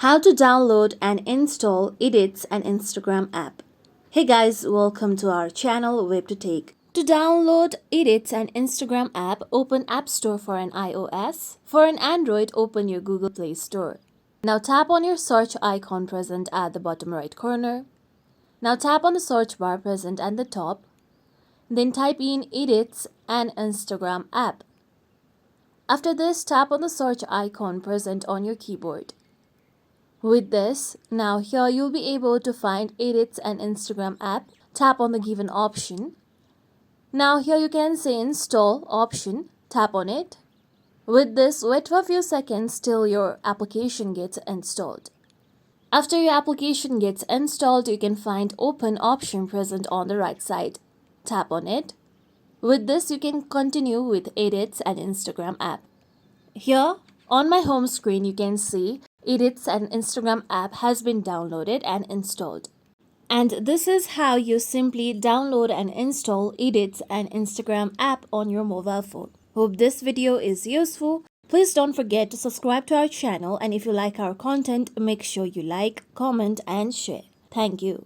How to download and install Edits and Instagram app. Hey guys, welcome to our channel WebToTech. To download Edits and Instagram app, open App Store for an iOS. For an Android, open your Google Play Store. Now tap on your search icon present at the bottom right corner. Now tap on the search bar present at the top. Then type in Edits and Instagram app. After this, tap on the search icon present on your keyboard. With this, now here you'll be able to find Edits and Instagram app. Tap on the given option. Now here you can see Install option. Tap on it. With this, wait for a few seconds till your application gets installed. After your application gets installed, you can find Open option present on the right side. Tap on it. With this, you can continue with Edits and Instagram app. Here on my home screen, you can see Edits and Instagram app has been downloaded and installed. And this is how you simply download and install Edits and Instagram app on your mobile phone. Hope this video is useful. Please don't forget to subscribe to our channel, and if you like our content, make sure you like, comment and share. Thank you.